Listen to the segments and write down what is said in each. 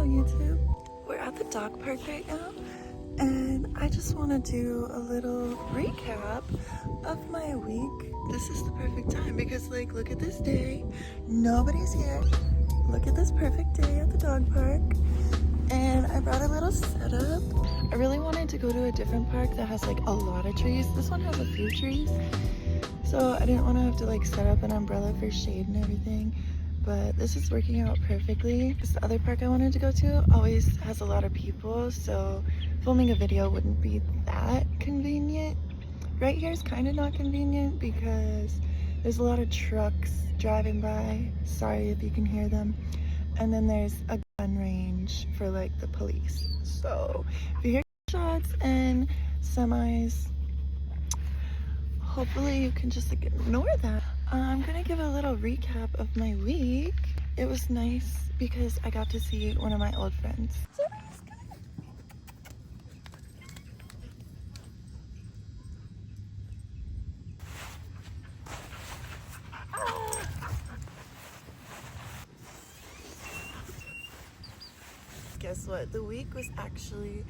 YouTube. We're at the dog park right now, and I just want to do a little recap of my week. This is the perfect time because, like, look at this day. Nobody's here. Look at this perfect day at the dog park. And I brought a little setup. I really wanted to go to a different park that has like a lot of trees. This one has a few trees, so I didn't want to have to like set up an umbrella for shade and everything. But this is working out perfectly. This other park I wanted to go to always has a lot of people, so filming a video wouldn't be that convenient. Right here is kind of not convenient because there's a lot of trucks driving by. Sorry if you can hear them. And then there's a gun range for like the police. So if you hear shots and semis, hopefully you can just like ignore that. I'm gonna give a little recap of my week. It was nice because I got to see one of my old friends. Guess what? The week was actually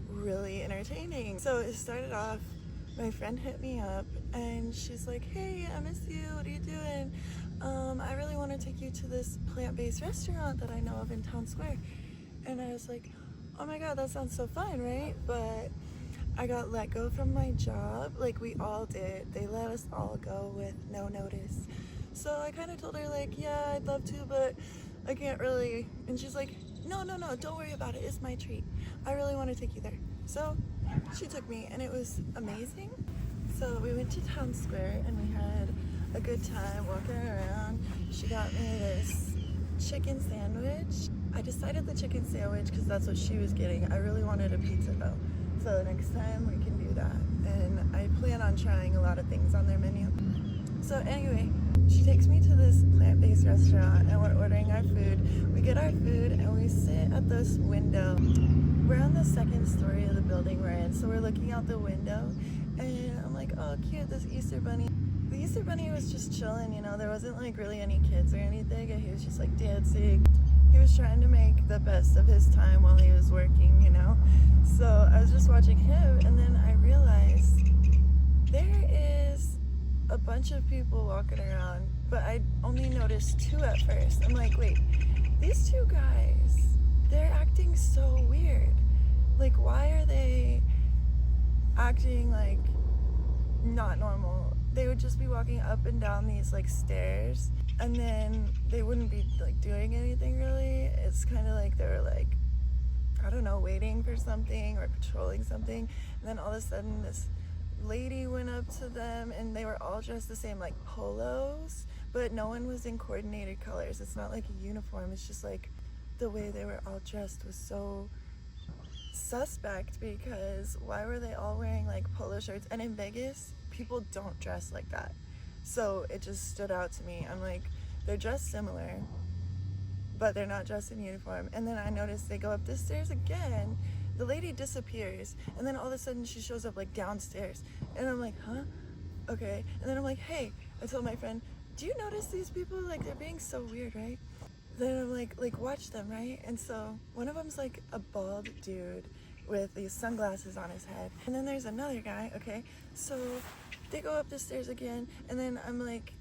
really entertaining. So it started off, my friend hit me up and she's like, hey, I miss you, what are you doing? I really want to take you to this plant-based restaurant that I know of in Town Square. And I was like, oh my god, that sounds so fun, right? But I got let go from my job, like we all did. They let us all go with no notice. So I kind of told her like, yeah, I'd love to, but I can't really. And she's like, no, don't worry about it, it's my treat. I really want to take you there. So she took me and it was amazing. So we went to Town Square and we had a good time walking around. She got me this chicken sandwich. I decided the chicken sandwich because that's what she was getting. I really wanted a pizza though. So next time we can do that. And I plan on trying a lot of things on their menu. So anyway, she takes me to this plant-based restaurant and we're ordering our food. We get our food and we sit at this window. We're on the second story of the building we're in, so we're looking out the window and I'm like, oh cute, this Easter bunny. The Easter bunny was just chilling, you know, there wasn't like really any kids or anything, and he was just like dancing. He was trying to make the best of his time while he was working, you know. So I was just watching him and then I realized there is a bunch of people walking around, but I only noticed two at first. I'm like, wait, these two guys, they're acting so weird. Like, why are they acting like not normal? They would just be walking up and down these like stairs and then they wouldn't be like doing anything really. It's kind of like they were like, I don't know, waiting for something or patrolling something. And then all of a sudden this lady went up to them and they were all dressed the same, like polos, but no one was in coordinated colors. It's not like a uniform, it's just like the way they were all dressed was so suspect, because why were they all wearing like polo shirts? And in Vegas, people don't dress like that. So it just stood out to me. I'm like, they're dressed similar, but they're not dressed in uniform. And then I noticed they go up the stairs again. The lady disappears, and then all of a sudden she shows up like downstairs. And I'm like, huh? Okay. And then I'm like, hey, I told my friend, do you notice these people? Like, they're being so weird, right? Then I'm like watch them, right? And so one of them's like a bald dude with these sunglasses on his head. And then there's another guy, okay? So they go up the stairs again, and then I'm like,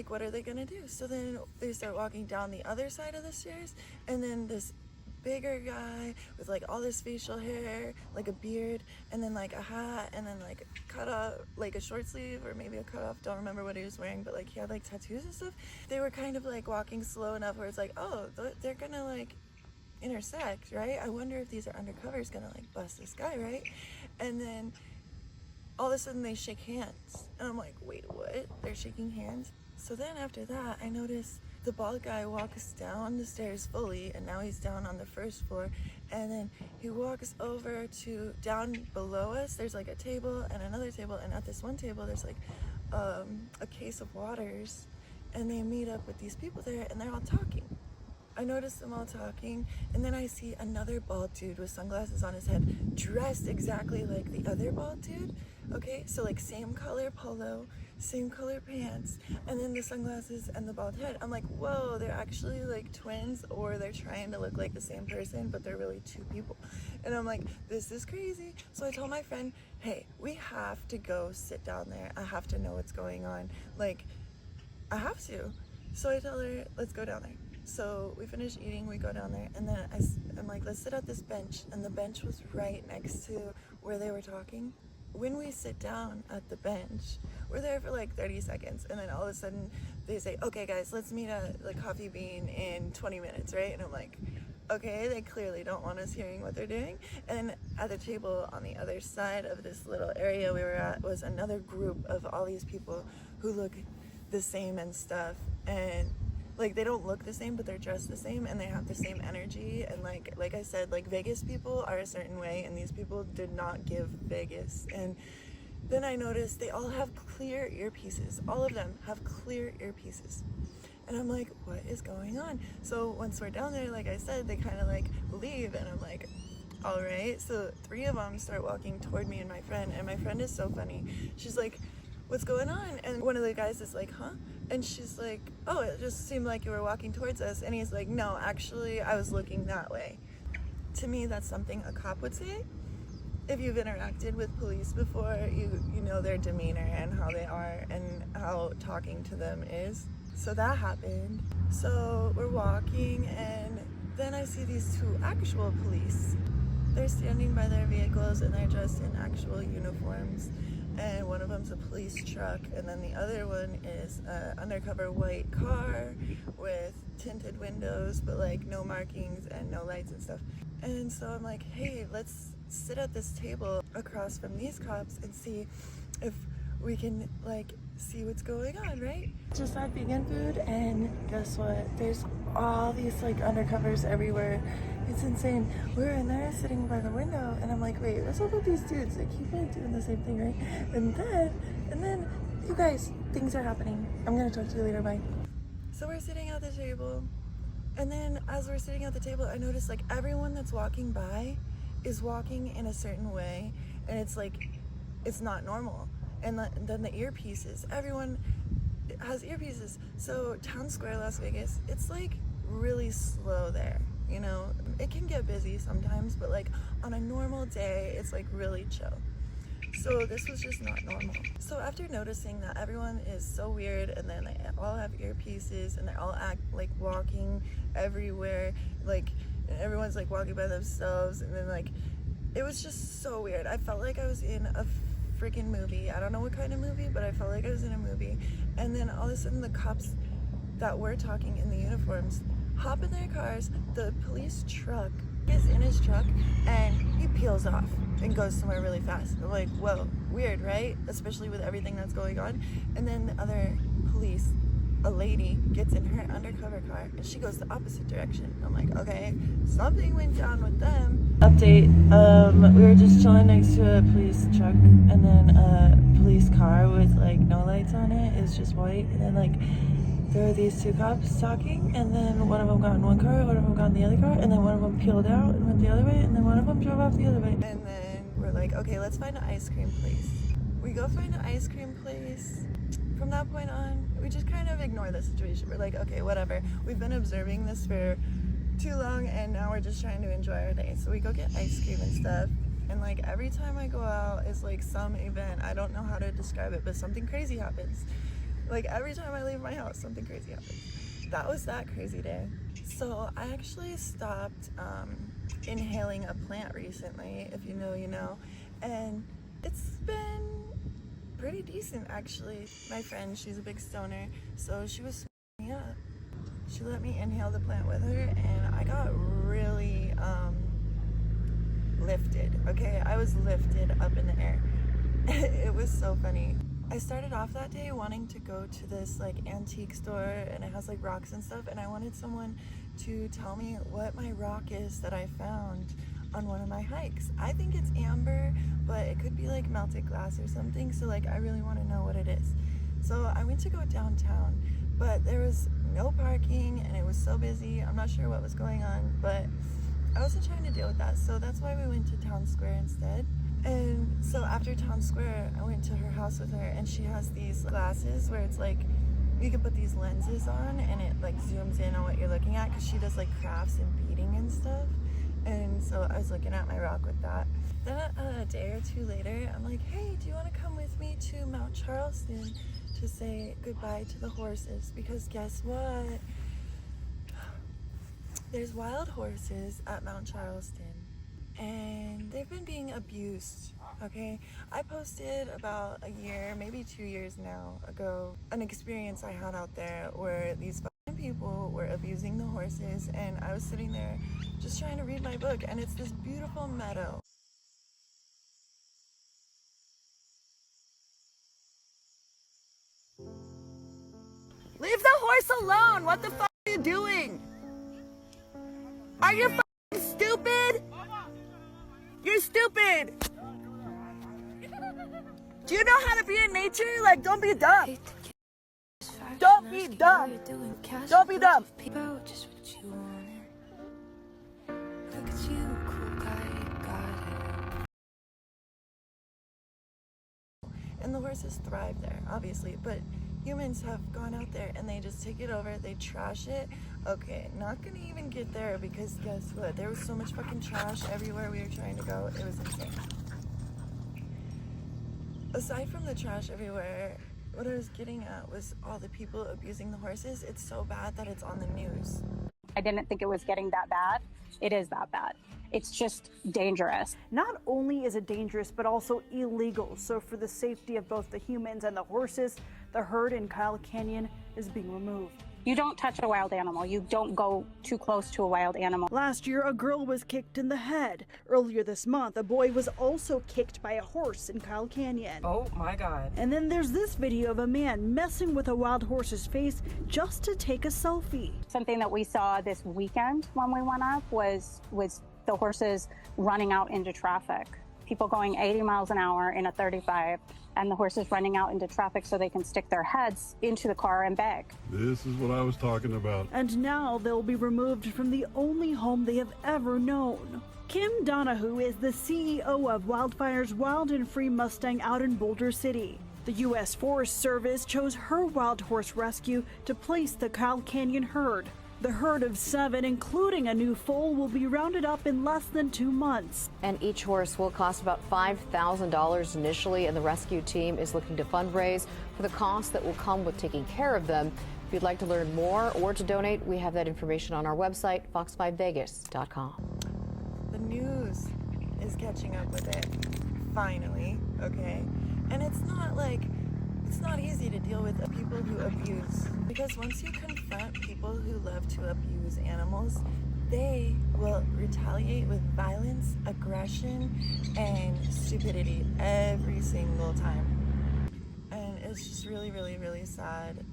what are they gonna do? So then they start walking down the other side of the stairs, and then this bigger guy with like all this facial hair, like a beard, and then like a hat, and then like cut off, like a short sleeve or maybe a cut off, don't remember what he was wearing, but like he had like tattoos and stuff. They were kind of like walking slow enough where it's like, oh, they're gonna like intersect, right? I wonder if these are undercovers gonna like bust this guy, right? And then all of a sudden they shake hands and I'm like, wait, what? They're shaking hands? So then after that I noticed the bald guy walks down the stairs fully, and now he's down on the first floor, and then he walks over to down below us. There's like a table and another table, and at this one table there's like a case of waters, and they meet up with these people there and they're all talking. I notice them all talking, and then I see another bald dude with sunglasses on his head, dressed exactly like the other bald dude. Okay, so like same color polo, same color pants, and then the sunglasses and the bald head. I'm like, whoa, they're actually like twins, or they're trying to look like the same person, but they're really two people. And I'm like, this is crazy. So I told my friend, hey, we have to go sit down there. I have to know what's going on. Like, I have to. So I tell her, let's go down there. So we finish eating, we go down there, and then I'm like, let's sit at this bench. And the bench was right next to where they were talking. When we sit down at the bench, we're there for like 30 seconds, and then all of a sudden they say, okay guys, let's meet at the Coffee Bean in 20 minutes, right? And I'm like, okay, they clearly don't want us hearing what they're doing. And at the table on the other side of this little area we were at was another group of all these people who look the same and stuff, and like they don't look the same, but they're dressed the same and they have the same energy. And like I said, like Vegas people are a certain way, and these people did not give Vegas. And then I noticed they all have clear earpieces. All of them have clear earpieces. And I'm like, what is going on? So once we're down there, like I said, they kind of like leave, and I'm like, all right. So 3 of them start walking toward me and my friend is so funny. She's like, what's going on? And one of the guys is like, huh? And she's like, oh, it just seemed like you were walking towards us. And he's like, no, actually, I was looking that way. To me, that's something a cop would say. If you've interacted with police before, you know their demeanor and how they are and how talking to them is. So that happened. So we're walking, and then I see these 2 actual police. They're standing by their vehicles, and they're dressed in actual uniforms. And one of them's a police truck, and then the other one is an undercover white car with tinted windows, but like no markings and no lights and stuff. And so I'm like, hey, let's sit at this table across from these cops and see if we can like see what's going on, right? Just had vegan food, and guess what? There's all these like undercovers everywhere. It's insane. We're in there sitting by the window, and I'm like, wait, what's up with these dudes? They keep like doing the same thing, right? And then, you guys, things are happening. I'm gonna talk to you later, bye. So we're sitting at the table, and then as we're sitting at the table, I notice like everyone that's walking by is walking in a certain way, and it's like, it's not normal. And then the earpieces, everyone has earpieces. So Town Square, Las Vegas, it's like really slow there, you know? It can get busy sometimes, but like on a normal day, it's like really chill. So this was just not normal. So after noticing that everyone is so weird, and then they all have earpieces, and they all act like walking everywhere, like everyone's like walking by themselves, and then like, it was just so weird. I felt like I was in a freaking movie. I don't know what kind of movie, but I felt like I was in a movie. And then all of a sudden the cops that were talking in the uniforms hop in their cars. The police truck is in his truck, and he peels off and goes somewhere really fast. I'm like, whoa, weird, right? Especially with everything that's going on. And then the other police, a lady, gets in her undercover car, and she goes the opposite direction. I'm like, okay, something went down with them. Update, we were just chilling next to a police truck, and then a police car with like no lights on it. It's just white, and then like there were these 2 cops talking, and then one of them got in one car, one of them got in the other car, and then one of them peeled out and went the other way, and then one of them drove off the other way. And then we're like, okay, let's find an ice cream place. We go find an ice cream place. From that point on, we just kind of ignore the situation. We're like, okay, whatever. We've been observing this for too long, and now we're just trying to enjoy our day. So we go get ice cream and stuff, and like every time I go out, it's like some event. I don't know how to describe it, but something crazy happens. Like every time I leave my house, something crazy happens. That was that crazy day. So I actually stopped inhaling a plant recently. If you know, you know. And it's been pretty decent, actually. My friend, she's a big stoner, so she was me up. She let me inhale the plant with her, and I got really lifted, okay? I was lifted up in the air. It was so funny. I started off that day wanting to go to this like antique store, and it has like rocks and stuff, and I wanted someone to tell me what my rock is that I found on one of my hikes. I think it's amber, but it could be like melted glass or something, so like I really want to know what it is. So I went to go downtown, but there was no parking and it was so busy. I'm not sure what was going on, but I wasn't trying to deal with that, so that's why we went to Town Square instead. And so after Town Square, I went to her house with her, and she has these glasses where it's like you can put these lenses on and it like zooms in on what you're looking at, because she does like crafts and beading and stuff. And so I was looking at my rock with that. Then a day or two later, I'm like, hey, do you want to come with me to Mount Charleston to say goodbye to the horses? Because guess what? There's wild horses at Mount Charleston, and they've been being abused, okay? I posted about a year, maybe 2 years now ago, an experience I had out there where these people were abusing the horses, and I was sitting there just trying to read my book, and it's this beautiful meadow. Leave the horse alone! What the fuck are you doing? Are you fucking stupid? You're stupid! Do you know how to be in nature? Like, don't be dumb. Don't be dumb. Don't be dumb. And the horses thrive there, obviously, but humans have gone out there and they just take it over, they trash it. Okay, not gonna even get there, because guess what? There was so much fucking trash everywhere we were trying to go. It was insane. Aside from the trash everywhere, what I was getting at was all the people abusing the horses. It's so bad that it's on the news. I didn't think it was getting that bad. It is that bad. It's just dangerous. Not only is it dangerous, but also illegal. So for the safety of both the humans and the horses, the herd in Kyle Canyon is being removed. You don't touch a wild animal. You don't go too close to a wild animal. Last year, a girl was kicked in the head. Earlier this month, a boy was also kicked by a horse in Kyle Canyon. Oh my God. And then there's this video of a man messing with a wild horse's face just to take a selfie. Something that we saw this weekend when we went up was the horses running out into traffic. People going 80 miles an hour in a 35, and the horses running out into traffic so they can stick their heads into the car and beg. This is what I was talking about. And now they'll be removed from the only home they have ever known. Kim Donahue is the CEO of Wildfire's Wild and Free Mustang out in Boulder City. The U.S. Forest Service chose her wild horse rescue to place the Kyle Canyon herd. The herd of 7, including a new foal, will be rounded up in less than 2 months. And each horse will cost about $5,000 initially, and the rescue team is looking to fundraise for the costs that will come with taking care of them. If you'd like to learn more or to donate, we have that information on our website, fox5vegas.com. The news is catching up with it, finally, okay? And it's not easy to deal with people who abuse, because once you confront people who love to abuse animals, they will retaliate with violence, aggression, and stupidity every single time. And it's just really, really, really sad.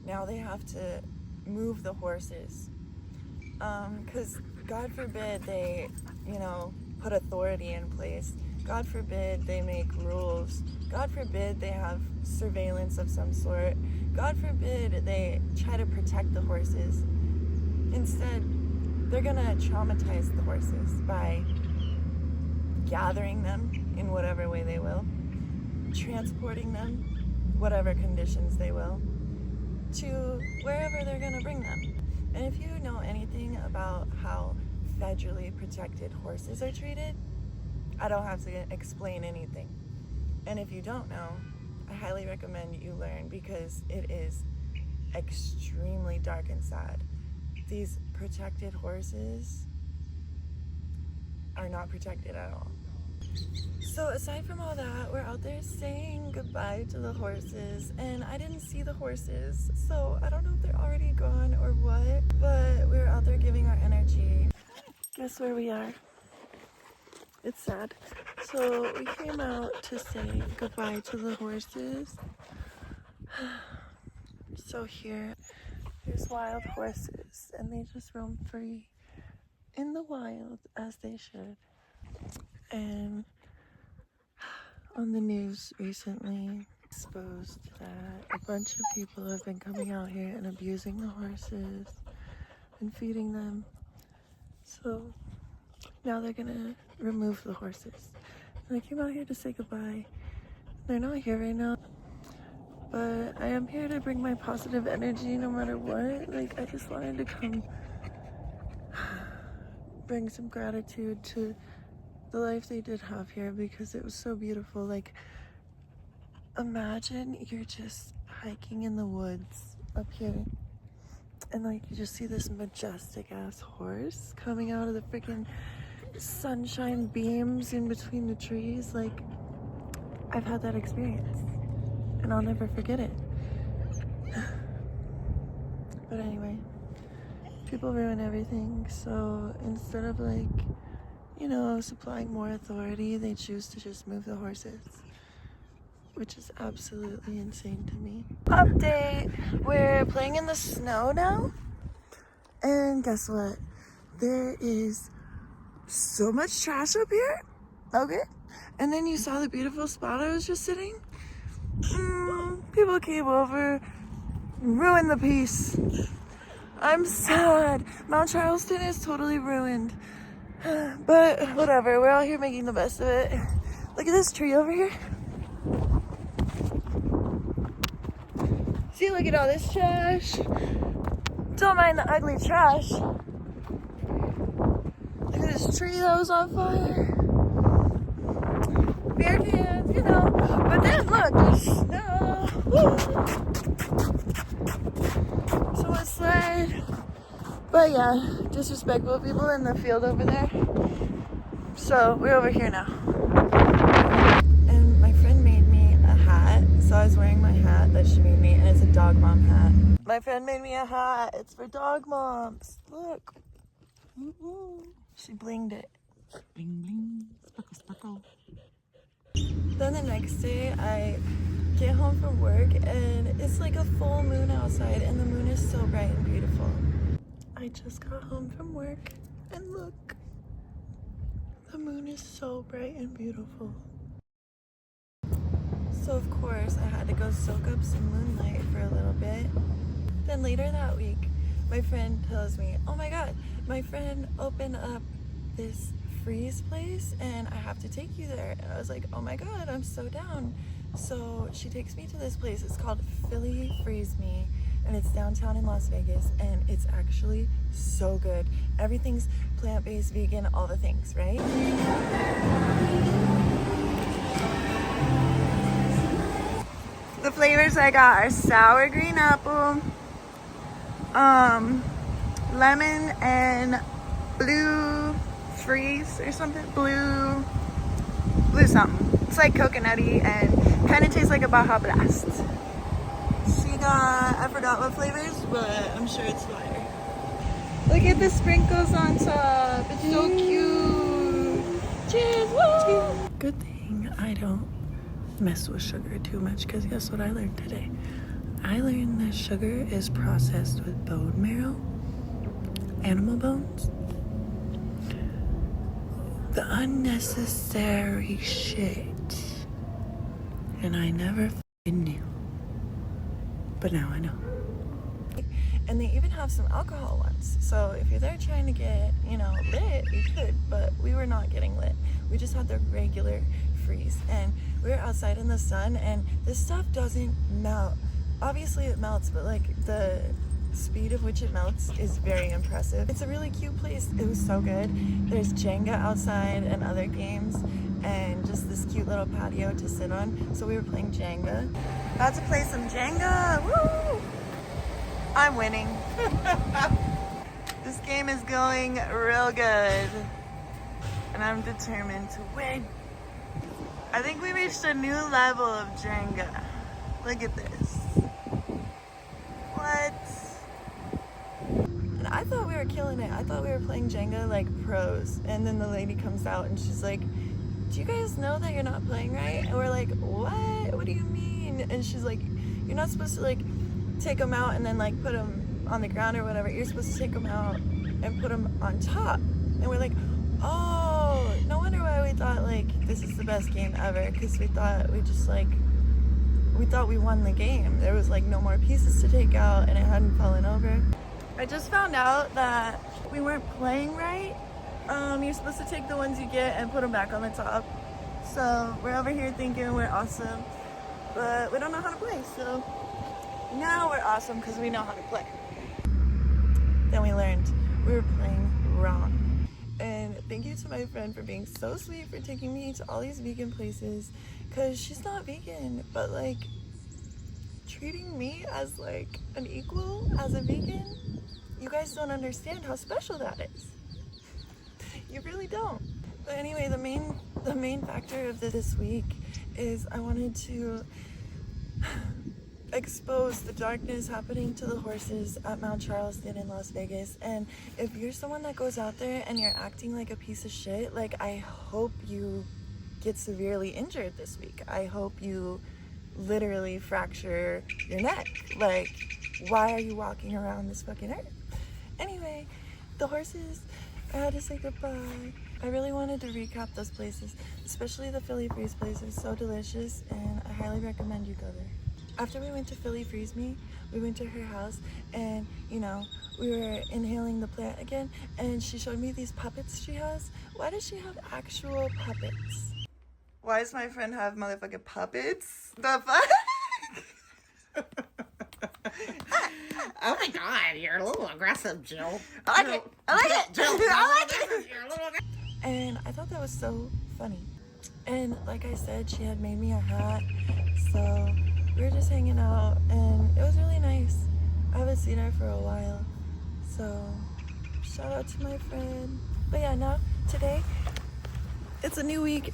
Now they have to move the horses, because God forbid they, put authority in place. God forbid they make rules. God forbid they have surveillance of some sort. God forbid they try to protect the horses. Instead, they're gonna traumatize the horses by gathering them in whatever way they will, transporting them, whatever conditions they will, to wherever they're gonna bring them. And if you know anything about how federally protected horses are treated, I don't have to explain anything. And if you don't know, I highly recommend you learn, because it is extremely dark and sad. These protected horses are not protected at all. So aside from all that, we're out there saying goodbye to the horses, and I didn't see the horses, so I don't know if they're already gone or what, but we're out there giving our energy. Guess where we are? It's sad. So we came out to say goodbye to the horses. So here's wild horses, and they just roam free in the wild, as they should. And on the news recently, Exposed that a bunch of people have been coming out here and abusing the horses and feeding them. So now they're gonna remove the horses. And I came out here to say goodbye. They're not here right now, but I am here to bring my positive energy no matter what. Like, I just wanted to come bring some gratitude to the life they did have here because it was so beautiful. Like, imagine you're just hiking in the woods up here and like you just see this majestic ass horse coming out of the freaking sunshine beams in between the trees. Like, I've had that experience and I'll never forget it. But anyway, people ruin everything, so instead of like, you know, supplying more authority, they choose to just move the horses, which is absolutely insane to me. Update, we're playing in the snow now, and guess what? There is so much trash up here, okay? And then you saw the beautiful spot I was just sitting? People came over, ruined the peace. I'm sad. Mount Charleston is totally ruined. But whatever, we're out here making the best of it. Look at this tree over here. See, look at all this trash. Don't mind the ugly trash. Look at this tree that was on fire. Beer cans, you know. But then look, there's snow. Woo. Someone slide. But yeah, disrespectful people in the field over there. So we're over here now. And my friend made me a hat. So I was wearing my hat that she made me, and it's a dog mom hat. My friend made me a hat. It's for dog moms. Look. She blinged it. Bling bling. Sparkle sparkle. Then the next day I get home from work and it's like a full moon outside and the moon is so bright and beautiful. I just got home from work and look, the moon is so bright and beautiful. So of course I had to go soak up some moonlight for a little bit. Then later that week, my friend tells me, oh my god, my friend opened up this freeze place and I have to take you there. And I was like, oh my god, I'm so down. So she takes me to this place. It's called Philly Freeze Me, and it's downtown in Las Vegas, and it's actually so good. Everything's plant-based, vegan, all the things, right? The flavors I got are sour green apple, lemon and blue freeze or something, blue something. It's like coconutty and kind of tastes like a Baja Blast. She got, I forgot what flavors, but I'm sure it's fire. Look at the sprinkles on top. It's so cute. Cheers, woo! Good thing I don't mess with sugar too much, because guess what I learned today? I learned that sugar is processed with bone marrow, animal bones. The unnecessary shit. And I never f***ing knew. But now I know. And they even have some alcohol ones. So if you're there trying to get, you know, lit, you could. But we were not getting lit. We just had the regular freeze. And we were outside in the sun and this stuff doesn't melt. Obviously it melts, but like the speed of which it melts is very impressive. It's a really cute place. It was so good. There's Jenga outside and other games and just this cute little patio to sit on. So we were playing Jenga. About to play some Jenga. Woo! I'm winning. This game is going real good and I'm determined to win. I think we reached a new level of Jenga. Look at this. What? And I thought we were killing it. I thought we were playing Jenga like pros. And then the lady comes out and she's like, do you guys know that you're not playing right? And we're like, what? What do you mean? And she's like, you're not supposed to like take them out and then like put them on the ground or whatever. You're supposed to take them out and put them on top. And we're like, oh, no wonder why we thought like this is the best game ever. Because we thought we just like we thought we won the game. There was like no more pieces to take out and it hadn't fallen over. I just found out that we weren't playing right. You're supposed to take the ones you get and put them back on the top. So we're over here thinking we're awesome, but we don't know how to play. So now we're awesome because we know how to play. Then we learned we were playing wrong. And thank you to my friend for being so sweet, for taking me to all these vegan places, because she's not vegan, but like treating me as like an equal as a vegan. You guys don't understand how special that is. You really don't. But anyway, the main factor of this week is I wanted to expose the darkness happening to the horses at Mount Charleston in Las Vegas. And if you're someone that goes out there and you're acting like a piece of shit, like, I hope you get severely injured this week. I hope you literally fracture your neck. Like, why are you walking around this fucking earth? Anyway, the horses, I had to say goodbye. I really wanted to recap those places, especially the Philly Freeze place. It was so delicious, and I highly recommend you go there. After we went to Philly Freeze Me, we went to her house, and you know, we were inhaling the plant again, and she showed me these puppets she has. Why does she have actual puppets? Why does my friend have motherfucking puppets? The fuck? Oh my god, you're a little aggressive, Jill. I like it. I like it. Jill, I like it. you're a little aggressive. And I thought that was so funny. And like I said, she had made me a hat, so we were just hanging out, and it was really nice. I haven't seen her for a while, so shout out to my friend. But yeah, now today it's a new week,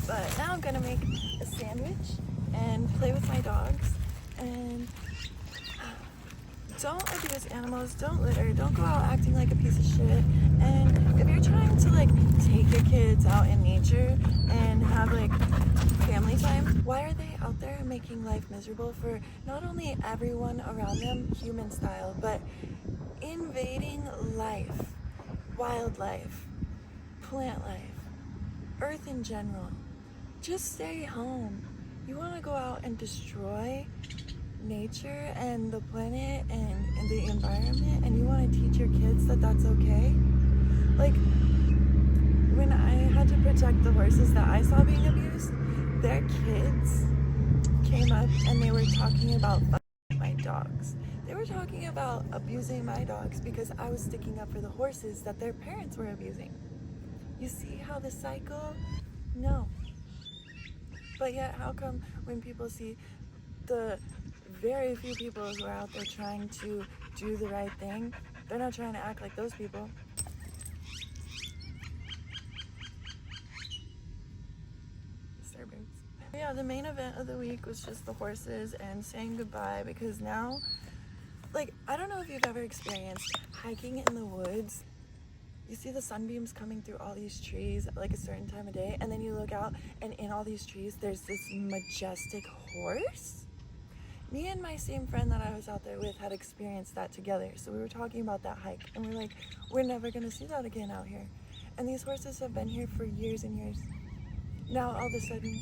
but now I'm gonna make a sandwich and play with my dogs. And don't abuse animals, don't litter, don't go out acting like a piece of shit. And if you're trying to like take your kids out in nature and have like family time, why are they out there making life miserable for not only everyone around them, human style, but invading life, wildlife, plant life, earth in general? Just stay home. You want to go out and destroy nature and the planet and the environment, and you want to teach your kids that that's okay? Like, when I had to protect the horses that I saw being abused, their kids came up and they were talking about my dogs. They were talking about abusing my dogs because I was sticking up for the horses that their parents were abusing. You see how the cycle? No. But yet, how come when people see the very few people who are out there trying to do the right thing, they're not trying to act like those people? Disturbance. Yeah, the main event of the week was just the horses and saying goodbye, because now, like, I don't know if you've ever experienced hiking in the woods. You see the sunbeams coming through all these trees at like a certain time of day, and then you look out and in all these trees there's this majestic horse. Me and my same friend that I was out there with had experienced that together, so we were talking about that hike, and we're like, we're never gonna see that again out here. And these horses have been here for years and years. Now all of a sudden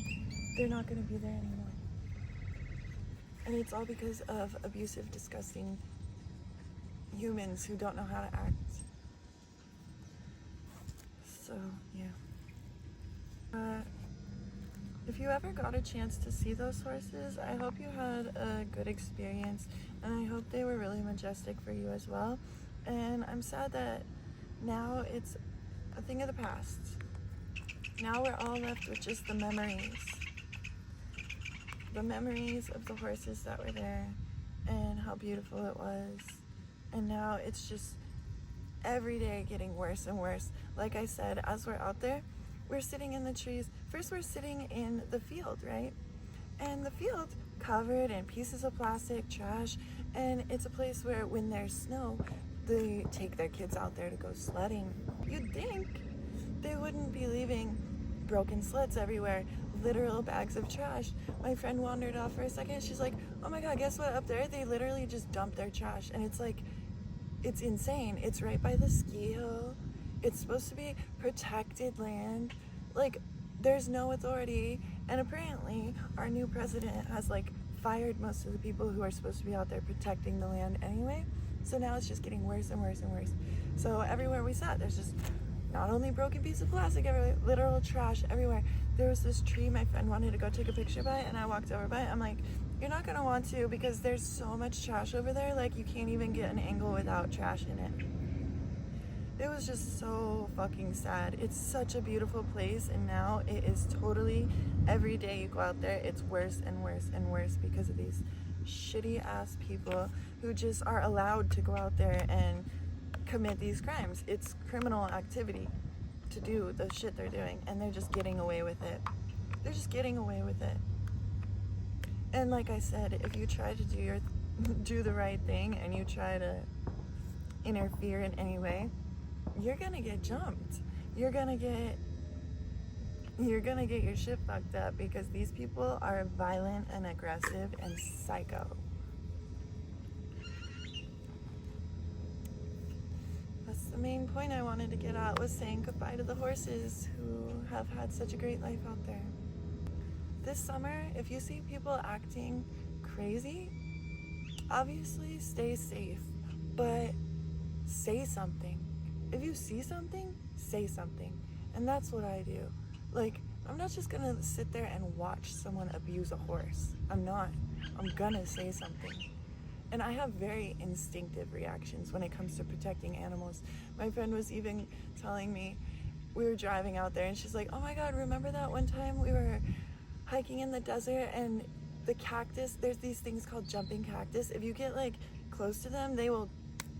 they're not gonna be there anymore, and it's all because of abusive, disgusting humans who don't know how to act. So yeah, if you ever got a chance to see those horses, I hope you had a good experience, and I hope they were really majestic for you as well. And I'm sad that now it's a thing of the past. Now we're all left with just the memories of the horses that were there and how beautiful it was. And now it's just every day getting worse and worse. Like I said, as we're out there, we're sitting in the trees. First we're sitting in the field, right? And the field covered in pieces of plastic, trash, and it's a place where when there's snow, they take their kids out there to go sledding. You'd think they wouldn't be leaving broken sleds everywhere, literal bags of trash. My friend wandered off for a second. She's like, oh my God, guess what? Up there, they literally just dump their trash. And it's like, it's insane. It's right by the ski hill. It's supposed to be protected land. Like, there's no authority, And apparently our new president has like fired most of the people who are supposed to be out there protecting the land anyway. So now it's just getting worse and worse and worse. So everywhere we sat, there's just not only broken pieces of plastic everywhere, literal trash everywhere. There was this tree my friend wanted to go take a picture by, and I walked over by it. I'm like, you're not gonna want to, because there's so much trash over there, like you can't even get an angle without trash in it. It was just so fucking sad. It's such a beautiful place, and now it is totally, every day you go out there, it's worse and worse and worse because of these shitty ass people who just are allowed to go out there and commit these crimes. It's criminal activity to do the shit they're doing, and they're just getting away with it. They're just getting away with it. And like I said, if you try to do the right thing and you try to interfere in any way, you're gonna get jumped. You're gonna get your shit fucked up, because these people are violent and aggressive and psycho. That's the main point I wanted to get at, was saying goodbye to the horses who have had such a great life out there. This summer, if you see people acting crazy, obviously stay safe, but say something. If you see something, say something. And that's what I do. Like, I'm not just gonna sit there and watch someone abuse a horse. I'm not. I'm gonna say something. And I have very instinctive reactions when it comes to protecting animals. My friend was even telling me, we were driving out there, and she's like, oh my God, remember that one time we were hiking in the desert and the cactus, there's these things called jumping cactus. If you get like close to them, they will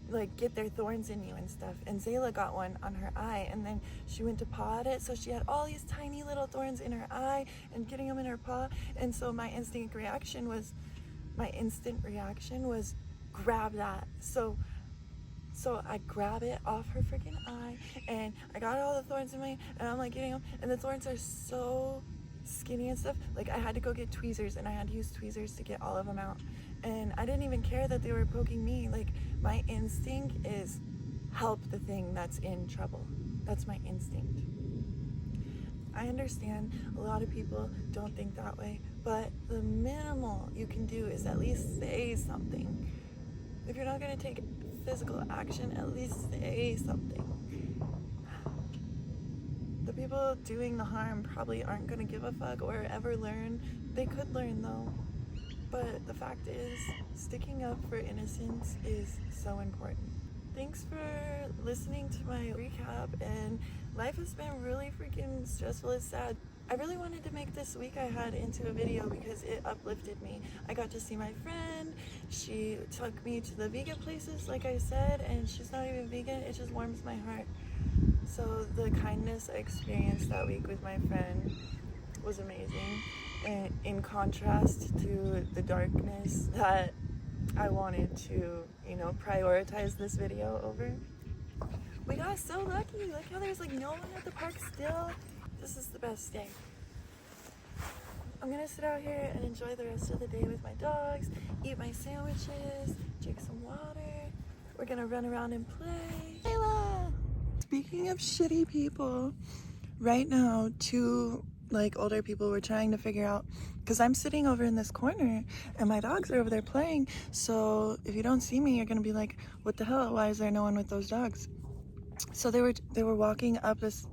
like get their thorns in you and stuff. And Zayla got one on her eye, and then she went to paw at it, so she had all these tiny little thorns in her eye and getting them in her paw. And so my instant reaction was grab that. So I grab it off her freaking eye, and I got all the thorns in my, and I'm like getting them, and the thorns are so skinny and stuff. Like, I had to go get tweezers, and I had to use tweezers to get all of them out. And I didn't even care that they were poking me. Like, my instinct is help the thing that's in trouble. That's my instinct. I understand a lot of people don't think that way, but the minimal you can do is at least say something. If you're not going to take physical action, at least say something. The people doing the harm probably aren't going to give a fuck or ever learn. They could learn though. But the fact is, sticking up for innocence is so important. Thanks for listening to my recap, and life has been really freaking stressful. It's sad. I really wanted to make this week I had into a video because it uplifted me. I got to see my friend. She took me to the vegan places, like I said, and she's not even vegan. It just warms my heart. So the kindness I experienced that week with my friend was amazing. And in contrast to the darkness that I wanted to, prioritize this video over. We got so lucky. Look how there's like no one at the park still. This is the best day. I'm gonna sit out here and enjoy the rest of the day with my dogs, eat my sandwiches, drink some water. We're gonna run around and play. Layla! Speaking of shitty people, right now, two older people were trying to figure out, because I'm sitting over in this corner and my dogs are over there playing, so if you don't see me, you're gonna be like, what the hell, why is there no one with those dogs? So they were walking up this,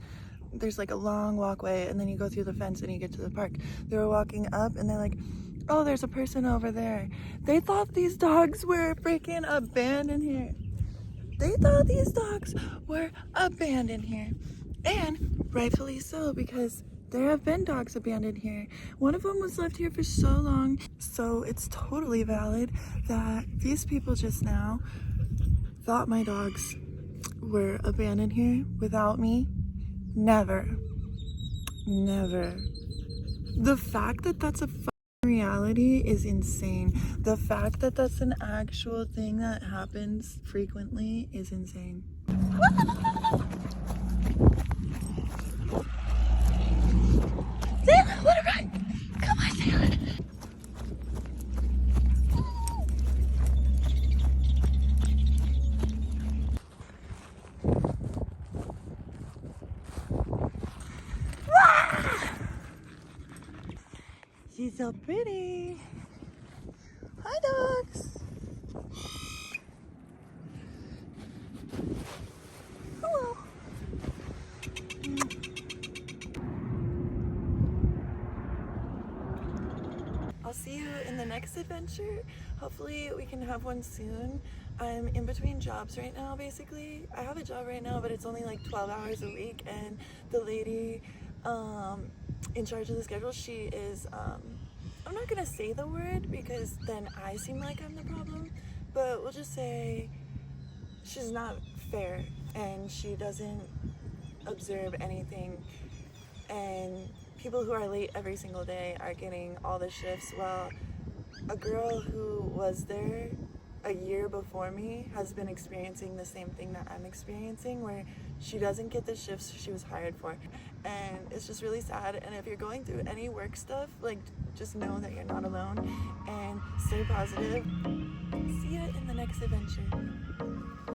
there's like a long walkway, and then you go through the fence and you get to the park. They were walking up and they're like, oh, there's a person over there. They thought these dogs were freaking abandoned here. They thought these dogs were abandoned here, and rightfully so, because there have been dogs abandoned here. One of them was left here for so long, so it's totally valid that these people just now thought my dogs were abandoned here without me. Never. Never. The fact that that's a reality is insane. The fact that that's an actual thing that happens frequently is insane. Zayla, let her run! Come on, Zayla! She's so pretty. Hi, dogs. Hello. I'll see you in the next adventure. Hopefully we can have one soon. I'm in between jobs right now, basically. I have a job right now, but it's only like 12 hours a week, and the lady in charge of the schedule, she is, I'm not gonna say the word because then I seem like I'm the problem, but we'll just say she's not fair and she doesn't observe anything, and people who are late every single day are getting all the shifts, while a girl who was there a year before me has been experiencing the same thing that I'm experiencing, where she doesn't get the shifts she was hired for. And it's just really sad. And if you're going through any work stuff, like, just know that you're not alone and stay positive. See you in the next adventure.